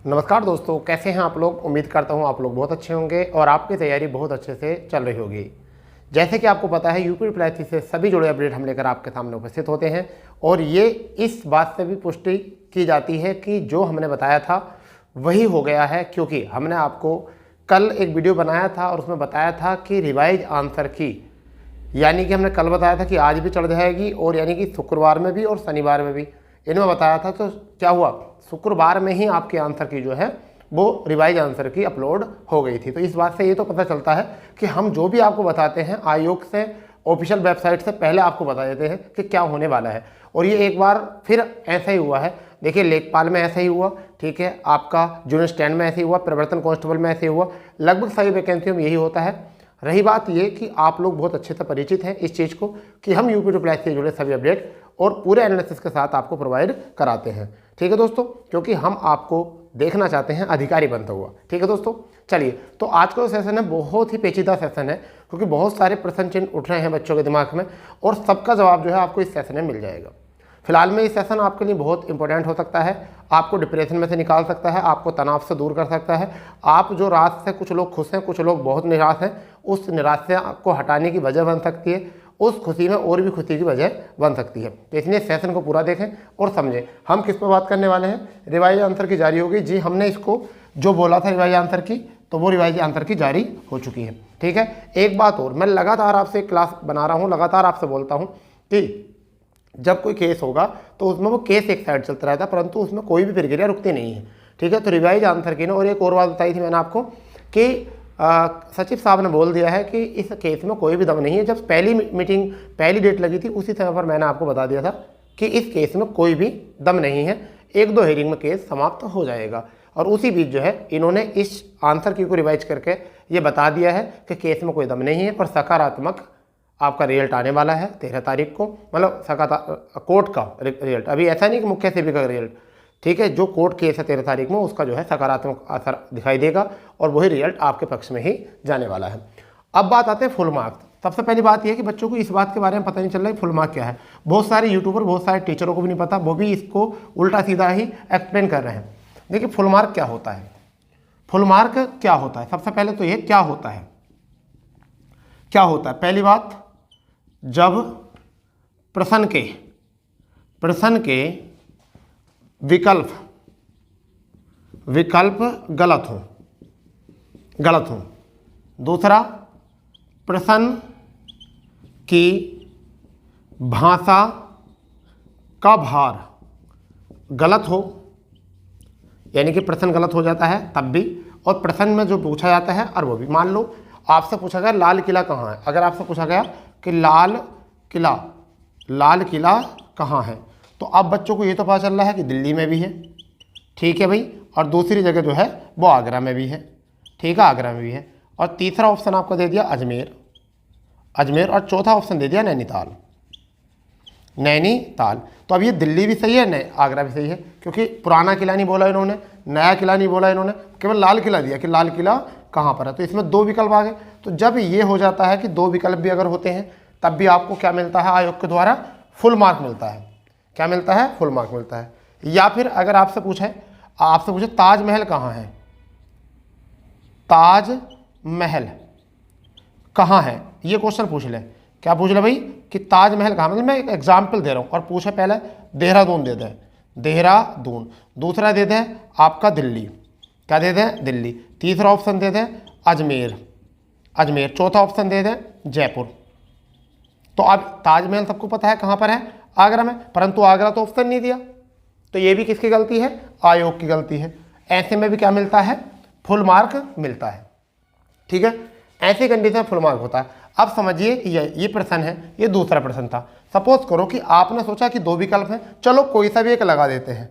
नमस्कार दोस्तों, कैसे हैं आप लोग। उम्मीद करता हूं आप लोग बहुत अच्छे होंगे और आपकी तैयारी बहुत अच्छे से चल रही होगी। जैसे कि आपको पता है, यूपी ट्रिपल एससी से सभी जुड़े अपडेट हम लेकर आपके सामने उपस्थित होते हैं और ये इस बात से भी पुष्टि की जाती है कि जो हमने बताया था वही हो गया है, क्योंकि हमने आपको कल एक वीडियो बनाया था और उसमें बताया था कि रिवाइज आंसर की, यानी कि हमने कल बताया था कि आज भी चढ़ जाएगी और यानी कि शुक्रवार में भी और शनिवार में भी, इनमें बताया था। तो क्या हुआ, शुक्रवार में ही आपके आंसर की जो है वो रिवाइज आंसर की अपलोड हो गई थी। तो इस बात से ये तो पता चलता है कि हम जो भी आपको बताते हैं आयोग से, ऑफिशियल वेबसाइट से पहले आपको बता देते हैं कि क्या होने वाला है। और ये एक बार फिर ऐसा ही हुआ है। देखिए, लेखपाल में ऐसा ही हुआ, ठीक है, आपका जूनियर स्टैंड में ऐसे ही हुआ, प्रवर्तन कांस्टेबल में ऐसे ही हुआ, लगभग सभी वैकेंसियों में यही होता है। रही बात ये कि आप लोग बहुत अच्छे से परिचित हैं इस चीज़ को कि हम यूपी ट्रिपल एससी से जुड़े सभी अपडेट और पूरे एनालिसिस के साथ आपको प्रोवाइड कराते हैं। ठीक है दोस्तों, क्योंकि हम आपको देखना चाहते हैं अधिकारी बनता हुआ। ठीक है दोस्तों, चलिए, तो आज का सेशन है बहुत ही पेचीदा सेशन है, क्योंकि बहुत सारे प्रश्न चिन्ह उठ रहे हैं बच्चों के दिमाग में और सबका जवाब जो है आपको इस सेशन में मिल जाएगा। फिलहाल में ये सेशन आपके लिए बहुत इंपॉर्टेंट हो सकता है, आपको डिप्रेशन में से निकाल सकता है, आपको तनाव से दूर कर सकता है। आप जो रात से, कुछ लोग खुश हैं, कुछ लोग बहुत निराश हैं, उस निराशा को हटाने की वजह बन सकती है, उस खुशी में और भी खुशी की वजह बन सकती है। तो इसलिए सेशन को पूरा देखें और समझें। हम किस पर बात करने वाले हैं, रिवाइज आंसर की जारी होगी। जी, हमने इसको जो बोला था रिवाइज आंसर की, तो वो रिवाइज आंसर की जारी हो चुकी है। ठीक है, एक बात और, मैं लगातार आपसे क्लास बना रहा हूँ, लगातार आपसे बोलता हूँ कि जब कोई केस होगा तो उसमें वो केस एक साइड चलता रहता है, परंतु उसमें कोई भी प्रक्रिया रुकती नहीं है। ठीक है, तो रिवाइज आंसर की ना, और एक और बात बताई थी मैंने आपको कि सचिव साहब ने बोल दिया है कि इस केस में कोई भी दम नहीं है। जब पहली मीटिंग, पहली डेट लगी थी, उसी समय पर मैंने आपको बता दिया था कि इस केस में कोई भी दम नहीं है, 1-2 हेयरिंग में केस समाप्त हो जाएगा। और उसी बीच जो है इन्होंने इस आंसर की को रिवाइज करके ये बता दिया है कि केस में कोई दम नहीं है, पर सकारात्मक आपका रिजल्ट आने वाला है 13 तारीख को, मतलब कोर्ट का रिजल्ट। अभी ऐसा नहीं कि मुख्य सेविका का रिजल्ट, ठीक है, जो कोर्ट केस है 13 तारीख में, उसका जो है सकारात्मक असर दिखाई देगा और वही रिजल्ट आपके पक्ष में ही जाने वाला है। अब बात आते हैं फुल मार्क्स। सबसे पहली बात यह है कि बच्चों को इस बात के बारे में पता नहीं चल रहा है फुल मार्क क्या है। बहुत सारे यूट्यूबर, बहुत सारे टीचरों को भी नहीं पता, वो भी इसको उल्टा सीधा ही एक्सप्लेन कर रहे हैं। देखिए, फुल मार्क क्या होता है, फुल मार्क क्या होता है। सबसे पहले तो ये क्या होता है, क्या होता है, पहली बात, जब प्रश्न के विकल्प गलत हो। दूसरा, प्रश्न की भाषा का भार गलत हो, यानी कि प्रश्न गलत हो जाता है तब भी, और प्रश्न में जो पूछा जाता है और वो भी। मान लो आपसे पूछा गया लाल किला कहाँ है, अगर आपसे पूछा गया कि लाल किला कहाँ है, तो अब बच्चों को ये तो पता चल रहा है कि दिल्ली में भी है, ठीक है भाई, और दूसरी जगह जो है वो आगरा में भी है, ठीक है, आगरा में भी है, और तीसरा ऑप्शन आपको दे दिया अजमेर, और चौथा ऑप्शन दे दिया नैनीताल। तो अब ये दिल्ली भी सही है, आगरा भी सही है, क्योंकि पुराना किला नहीं बोला इन्होंने, नया किला नहीं बोला इन्होंने, केवल लाल किला दिया कि लाल किला कहाँ पर है। तो इसमें 2 विकल्प आ गए। तो जब ये हो जाता है कि 2 विकल्प भी अगर होते हैं, तब भी आपको क्या मिलता है, आयोग के द्वारा फुल मार्क मिलता है। क्या मिलता है, फुल मार्क मिलता है। या फिर अगर आपसे पूछे ताजमहल कहाँ है, ताजमहल कहाँ है, ये क्वेश्चन पूछ ले, क्या पूछ ले भाई कि ताजमहल कहाँ, मतलब मैं एक एग्जाम्पल दे रहा हूँ, और पूछे पहले देहरादून दे दें, देहरादून, दूसरा दे दें आपका दिल्ली, क्या दे दें, दिल्ली, तीसरा ऑप्शन दे दें अजमेर, चौथा ऑप्शन दे दें जयपुर। तो अब ताजमहल सबको पता है कहाँ पर है, आगरा में, परंतु आगरा तो ऑप्शन नहीं दिया, तो ये भी किसकी गलती है, आयोग की गलती है। ऐसे में भी क्या मिलता है, फुल मार्क मिलता है। ठीक है, ऐसी कंडीशन में फुल मार्क होता है। अब समझिए, ये प्रश्न है, ये दूसरा प्रश्न था। सपोज करो कि आपने सोचा कि 2 विकल्प हैं, चलो कोई सा भी एक लगा देते हैं।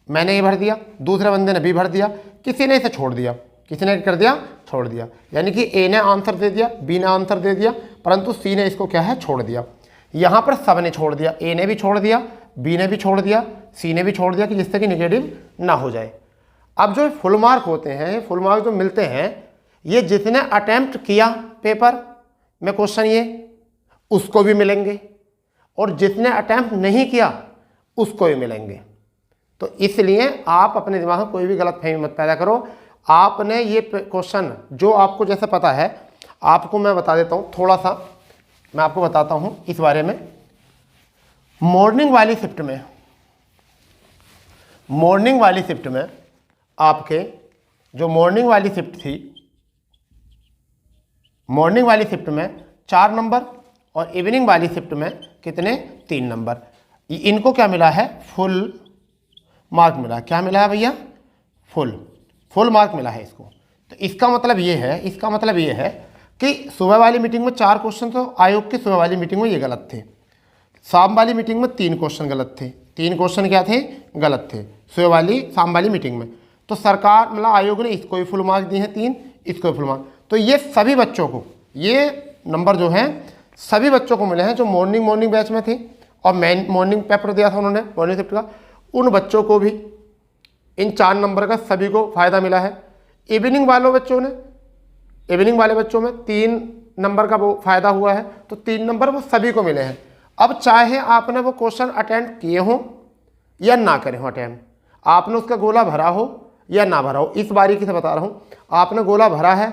मैंने ये भर दिया, दूसरे बंदे ने भी भर दिया, किसी ने इसे छोड़ दिया, किसी ने कर दिया, छोड़ दिया, यानी कि ए ने आंसर दे दिया, बी ने आंसर दे दिया, परंतु सी ने इसको क्या है, छोड़ दिया। यहाँ पर सब ने छोड़ दिया, ए ने भी छोड़ दिया, बी ने भी छोड़ दिया, सी ने भी छोड़ दिया, कि जिससे कि निगेटिव ना हो जाए। अब जो फुल मार्क होते हैं, फुल मार्क जो मिलते हैं, ये जिसने अटेम्प्ट किया पेपर में क्वेश्चन ये, उसको भी मिलेंगे, और जिसने अटेम्प्ट नहीं किया उसको भी मिलेंगे। तो इसलिए आप अपने दिमाग में कोई भी गलतफहमी मत पैदा करो। आपने ये क्वेश्चन जो आपको जैसे पता है, आपको मैं बता देता हूँ थोड़ा सा, मैं आपको बताता हूँ इस बारे में। मॉर्निंग वाली शिफ्ट में आपके जो मॉर्निंग वाली शिफ्ट में 4 नंबर और इवनिंग वाली शिफ्ट में कितने, 3 नंबर। इनको क्या मिला है, फुल मार्क मिला। क्या मिला है भैया, फुल मार्क मिला है इसको। तो इसका मतलब ये है कि सुबह वाली मीटिंग में 4 क्वेश्चन तो आयोग की सुबह वाली मीटिंग में ये गलत थे, शाम वाली मीटिंग में 3 क्वेश्चन गलत थे। 3 क्वेश्चन क्या थे, गलत थे सुबह वाली शाम वाली मीटिंग में। तो सरकार मतलब आयोग ने इसको भी फुल मार्क दिए हैं 3, इसको भी फुल मार्क। तो ये सभी बच्चों को, ये नंबर जो हैं सभी बच्चों को मिले हैं जो मॉर्निंग बैच में थे और मॉर्निंग पेपर दिया था उन्होंने मॉर्निंग शिफ्ट का, उन बच्चों को भी इन 4 नंबर का सभी को फ़ायदा मिला है। इवनिंग वाले बच्चों में 3 नंबर का वो फ़ायदा हुआ है, तो 3 नंबर वो सभी को मिले हैं। अब चाहे आपने वो क्वेश्चन अटेम्प्ट किए हों या ना करें हो अटेम्प्ट, आपने उसका गोला भरा हो या ना भरा हो, इस बारीकी से बता रहा हूँ। आपने गोला भरा है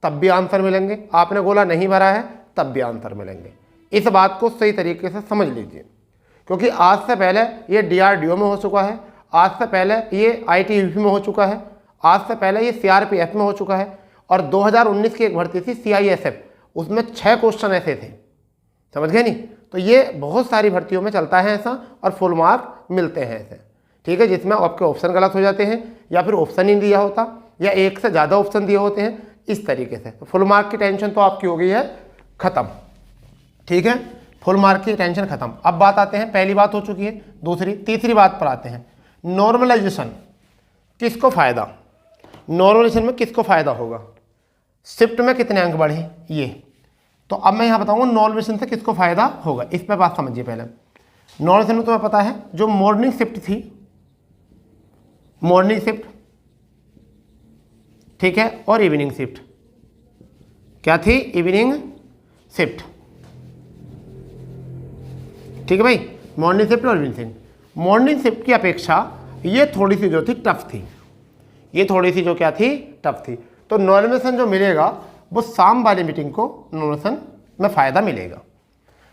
तब भी आंसर मिलेंगे, आपने गोला नहीं भरा है तब भी आंसर मिलेंगे। इस बात को सही तरीके से समझ लीजिए, क्योंकि आज से पहले ये DRDO में हो चुका है, आज से पहले ये ITBP में हो चुका है, आज से पहले ये CRPF में हो चुका है, और 2019 की एक भर्ती थी CISF, उसमें 6 क्वेश्चन ऐसे थे, समझ गए नहीं। तो ये बहुत सारी भर्तियों में चलता है ऐसा, और फुल मार्क मिलते हैं ऐसे, ठीक है, जिसमें आपके ऑप्शन गलत हो जाते हैं या फिर ऑप्शन ही दिया होता या एक से ज़्यादा ऑप्शन दिए होते हैं, इस तरीके से। तो फुल मार्क की टेंशन तो आपकी हो गई है ख़त्म, ठीक है, फुल मार्क की टेंशन खत्म। अब बात आते हैं, पहली बात हो चुकी है, तीसरी बात पर आते हैं। नॉर्मलाइजेशन किसको फ़ायदा, नॉर्मलाइजेशन में किसको फ़ायदा होगा, शिफ्ट में कितने अंक बढ़े ये। तो अब मैं यहाँ बताऊँगा नॉर्मलाइजेशन से किसको फ़ायदा होगा, इस पर बात समझिए पहले। नॉर्मलाइजेशन में तुम्हें पता है जो मॉर्निंग शिफ्ट थी, मॉर्निंग शिफ्ट, ठीक है, और इवनिंग शिफ्ट, क्या थी, इवनिंग शिफ्ट, ठीक है भाई, मॉर्निंग शिफ्ट और इवनिंग शिफ्ट। मॉर्निंग शिफ्ट की अपेक्षा ये थोड़ी सी जो थी टफ थी, ये थोड़ी सी जो क्या थी, टफ थी। तो नॉर्मलाइजेशन जो मिलेगा वो शाम वाली मीटिंग को नॉर्मलाइजेशन में फ़ायदा मिलेगा।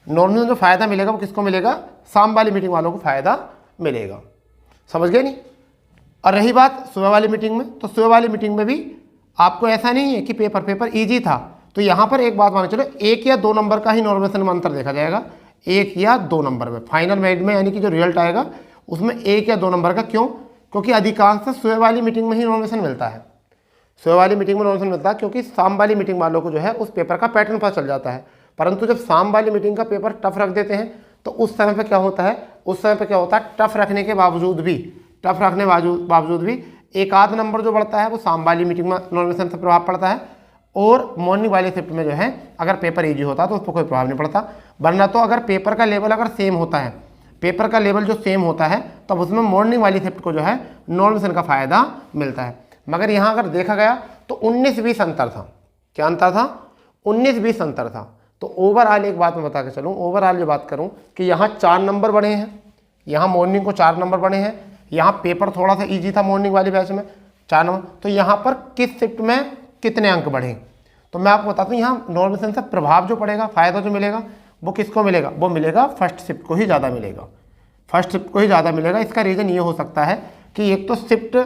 नॉर्मलाइजेशन जो फ़ायदा मिलेगा वो किसको मिलेगा, शाम वाली मीटिंग वालों को फ़ायदा मिलेगा, समझ गए नहीं। और रही बात सुबह वाली मीटिंग में, तो सुबह वाली मीटिंग में भी आपको ऐसा नहीं है कि पेपर ईजी था। तो यहाँ पर एक बात मान चलो, 1 या 2 नंबर का ही नॉर्मलाइजेशन में अंतर देखा जाएगा, 1 या 2 नंबर में फाइनल मेरिट में, यानी कि जो रिजल्ट आएगा उसमें 1 या 2 नंबर का। क्यों, क्योंकि अधिकांश सुबह वाली मीटिंग में ही नॉर्मलाइजेशन मिलता है, सुबह वाली मीटिंग में नॉर्मलाइजेशन मिलता है, क्योंकि शाम वाली मीटिंग वालों को जो है उस पेपर का पैटर्न पता चल जाता है। परंतु जब शाम वाली मीटिंग का पेपर टफ रख देते हैं तो उस समय पर क्या होता है, टफ रखने के बावजूद भी एक आध नंबर जो बढ़ता है वो शाम वाली मीटिंग में नॉर्मलाइजेशन से प्रभाव पड़ता है, और मॉर्निंग वाली शिफ्ट में जो है अगर पेपर ईजी होता तो उस पर कोई प्रभाव नहीं पड़ता। वरना तो अगर पेपर का लेवल अगर सेम होता है, पेपर का लेवल जो सेम होता है, तब उसमें मॉर्निंग वाली शिफ्ट को जो है नॉर्मलाइजेशन का फ़ायदा मिलता है। मगर यहाँ अगर देखा गया तो 19-20 अंतर था। क्या अंतर था, 19-20 अंतर था। तो ओवरऑल एक बात मैं बता के चलूँ, ओवरऑल जो बात करूँ कि यहाँ 4 नंबर बढ़े हैं, यहाँ मॉर्निंग को 4 नंबर बढ़े हैं, यहाँ पेपर थोड़ा सा ईजी था मॉर्निंग वाली बैच में 4 नंबर। तो यहाँ पर किस शिफ्ट में कितने अंक बढ़े, तो मैं आपको बताता हूँ यहाँ नॉर्मलाइजेशन से प्रभाव जो पड़ेगा, फ़ायदा जो मिलेगा वो किसको मिलेगा, वो मिलेगा फर्स्ट शिफ्ट को ही ज़्यादा मिलेगा, फर्स्ट शिफ्ट को ही ज़्यादा मिलेगा। इसका रीज़न ये हो सकता है कि एक तो शिफ्ट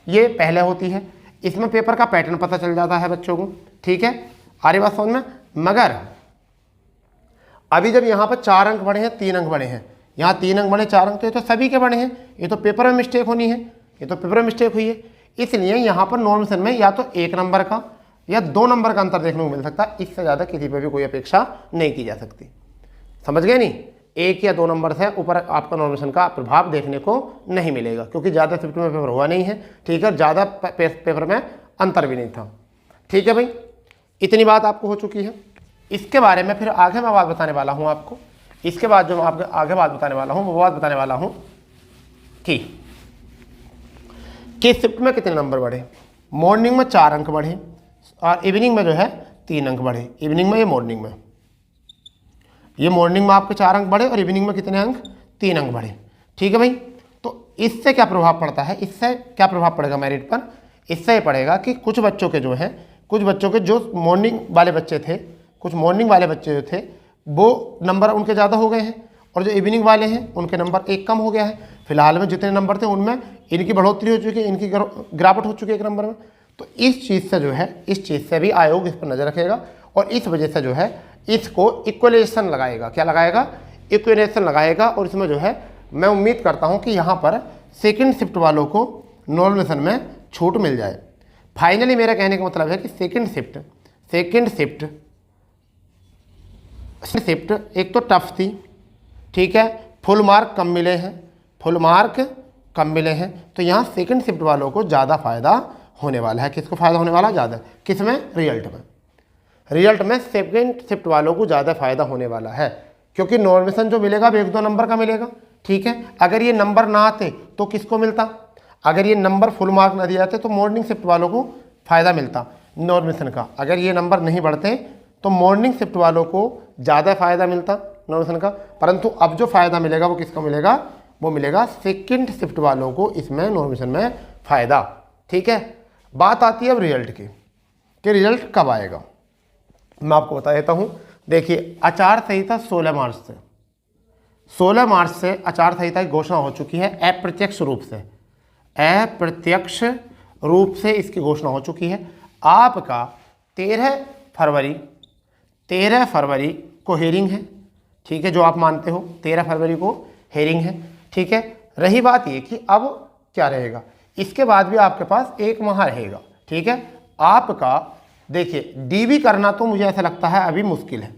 ये पहले होती है, इसमें पेपर का पैटर्न पता चल जाता है बच्चों को, ठीक है, आ रही बात समझ में। मगर अभी जब यहाँ पर 4 अंक बढ़े हैं, 3 अंक बढ़े हैं, यहाँ 3 अंक बढ़े 4 अंक, तो ये तो सभी के बढ़े हैं, ये तो पेपर में मिस्टेक होनी है, ये तो पेपर में मिस्टेक हुई है। इसलिए यहाँ पर नॉर्मलाइजेशन में या तो 1 नंबर का या 2 नंबर का अंतर देखने को मिल सकता है, इससे ज़्यादा किसी पर भी कोई अपेक्षा नहीं की जा सकती, समझ गए नहीं। 1 या 2 नंबर से ऊपर आपका नॉर्मलाइजेशन का प्रभाव देखने को नहीं मिलेगा, क्योंकि ज़्यादा शिफ्ट में पेपर हुआ नहीं है, ठीक है, ज़्यादा पेपर में अंतर भी नहीं था, ठीक है भाई। इतनी बात आपको हो चुकी है। इसके बारे में फिर आगे मैं बात बताने वाला हूँ आपको। इसके बाद जो मैं आपको आगे बात बताने वाला हूँ वो बात बताने वाला हूँ कि किस शिफ्ट में कितने नंबर बढ़े। मॉर्निंग में 4 अंक बढ़े और इवनिंग में जो है 3 अंक बढ़े। इवनिंग में, ये मॉर्निंग में आपके 4 अंक बढ़े और इवनिंग में कितने अंक, 3 अंक बढ़े, ठीक है भाई। तो इससे क्या प्रभाव पड़ता है, इससे क्या प्रभाव पड़ेगा मेरिट पर, इससे ये पड़ेगा कि कुछ बच्चों के जो हैं, कुछ बच्चों के जो मॉर्निंग वाले बच्चे थे, कुछ मॉर्निंग वाले बच्चे जो थे वो नंबर उनके ज़्यादा हो गए हैं, और जो इवनिंग वाले हैं उनके नंबर एक कम हो गया है। फिलहाल में जितने नंबर थे उनमें इनकी बढ़ोतरी हो चुकी है, इनकी गिरावट हो चुकी है एक नंबर में। तो इस चीज़ से जो है, इस चीज़ से भी आयोग इस पर नज़र रखेगा और इस वजह से जो है इसको इक्वलेशन लगाएगा। क्या लगाएगा, इक्वलेशन लगाएगा। और इसमें जो है मैं उम्मीद करता हूँ कि यहाँ पर सेकेंड शिफ्ट वालों को नॉर्मलाइजेशन में छूट मिल जाए। फाइनली मेरा कहने का मतलब है कि सेकेंड शिफ्ट एक तो टफ थी, ठीक है, फुल मार्क कम मिले हैं, तो यहाँ सेकंड शिफ्ट वालों को ज़्यादा फायदा होने वाला है। किसको फायदा होने वाला ज़्यादा, किस में, रिजल्ट में सेकंड शिफ्ट वालों को ज़्यादा फायदा होने वाला है, क्योंकि नॉर्मलाइजेशन जो मिलेगा वो 1-2 नंबर का मिलेगा, ठीक है। अगर ये नंबर ना आते तो किसको मिलता, अगर ये नंबर फुल मार्क ना दिए जाते तो मॉर्निंग शिफ्ट वालों को फ़ायदा मिलता नॉर्मलाइजेशन का। अगर ये नंबर नहीं बढ़ते तो मॉर्निंग शिफ्ट वालों को ज़्यादा फ़ायदा मिलता नॉर्मलाइजेशन का, परंतु अब जो फ़ायदा मिलेगा वो किसको मिलेगा, वो मिलेगा सेकंड शिफ्ट वालों को इसमें नॉर्मलाइजेशन में फ़ायदा, ठीक है। बात आती है अब रिजल्ट की, कि रिजल्ट कब आएगा। मैं आपको बता देता हूँ। देखिए, आचार संहिता 16 मार्च से आचार संहिता की घोषणा हो चुकी है, अप्रत्यक्ष रूप से इसकी घोषणा हो चुकी है। आपका 13 फरवरी को हेयरिंग है, ठीक है, जो आप मानते हो 13 फरवरी को हेयरिंग है, ठीक है। रही बात ये कि अब क्या रहेगा, इसके बाद भी आपके पास 1 माह रहेगा, ठीक है। आपका देखिए डीबी करना तो मुझे ऐसा लगता है अभी मुश्किल है,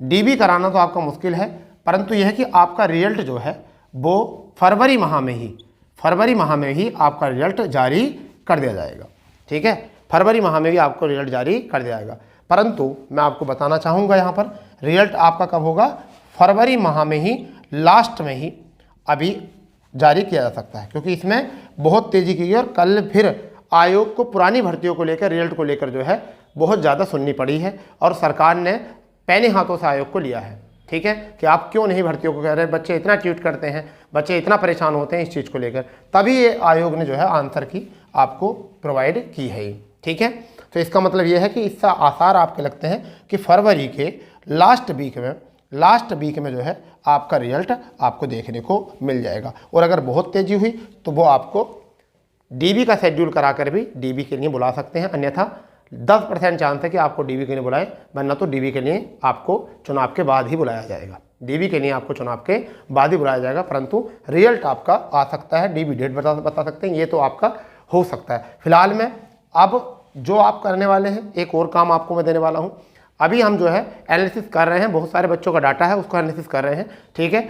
डीबी कराना तो आपका मुश्किल है, परंतु यह है कि आपका रिजल्ट जो है वो फरवरी माह में ही आपका रिजल्ट जारी कर दिया जाएगा, ठीक है। फरवरी माह में भी आपको रिजल्ट जारी कर दिया जाएगा, परंतु मैं आपको बताना चाहूँगा यहाँ पर रिजल्ट आपका कब होगा, फरवरी माह में ही, लास्ट में ही अभी जारी किया जा सकता है, क्योंकि इसमें बहुत तेज़ी की गई और कल फिर आयोग को पुरानी भर्तियों को लेकर, रिजल्ट को लेकर जो है बहुत ज़्यादा सुननी पड़ी है, और सरकार ने पहले हाथों से आयोग को लिया है, ठीक है, कि आप क्यों नहीं भर्तियों को कह रहे, बच्चे इतना ट्वीट करते हैं, बच्चे इतना परेशान होते हैं इस चीज़ को लेकर, तभी ये आयोग ने जो है आंसर की आपको प्रोवाइड की है, ठीक है। तो इसका मतलब ये है कि इसका आसार आपके लगते हैं कि फरवरी के लास्ट वीक में जो है आपका रिजल्ट आपको देखने को मिल जाएगा। और अगर बहुत तेज़ी हुई तो वो आपको डीबी का शेड्यूल कराकर भी डीबी के लिए बुला सकते हैं, अन्यथा 10% चांस है कि आपको डीबी के लिए बुलाए, वरना तो डीबी के लिए आपको चुनाव के बाद ही बुलाया जाएगा, परंतु रिजल्ट आपका आ सकता है, डीबी डेट बता सकते हैं, ये तो आपका हो सकता है। फिलहाल में अब जो आप करने वाले हैं, एक और काम आपको मैं देने वाला हूं। अभी हम जो है एनालिसिस कर रहे हैं, बहुत सारे बच्चों का डाटा है उसको एनालिसिस कर रहे हैं, ठीक है।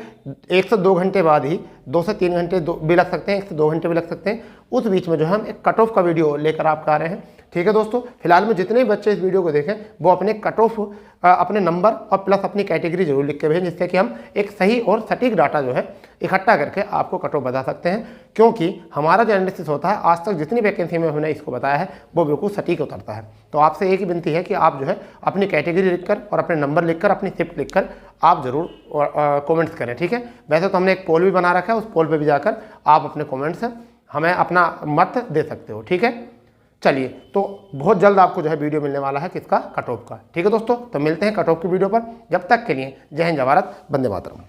1 से 2 घंटे बाद ही, 2 से 3 घंटे भी लग सकते हैं, 1 से 2 घंटे भी लग सकते हैं, उस बीच में जो है हम एक कट ऑफ का वीडियो लेकर आपका आ रहे हैं, ठीक है दोस्तों। फिलहाल में जितने बच्चे इस वीडियो को देखें वो अपने कट ऑफ, अपने नंबर और प्लस अपनी कैटेगरी जरूर लिख के भेजें, जिससे कि हम एक सही और सटीक डाटा जो है इकट्ठा करके आपको कट ऑफ बता सकते हैं, क्योंकि हमारा जो एनालिसिस होता है आज तक जितनी वैकेंसी में हमने इसको बताया है वो बिल्कुल सटीक उतरता है। तो आपसे एक ही विनती है कि आप जो है अपनी कैटेगरी लिखकर और अपने नंबर लिखकर, अपनी शिफ्ट लिखकर आप जरूर कमेंट्स करें, ठीक है। वैसे तो हमने एक पोल भी बना रखा है, उस पोल पे भी जाकर आप अपने कमेंट्स हमें अपना मत दे सकते हो, ठीक है। चलिए, तो बहुत जल्द आपको जो है वीडियो मिलने वाला है किसका, कट ऑफ का, ठीक है दोस्तों। तो मिलते हैं कट ऑफ की वीडियो पर, जब तक के लिए जय हिंद, जय भारत, वंदे मातरम।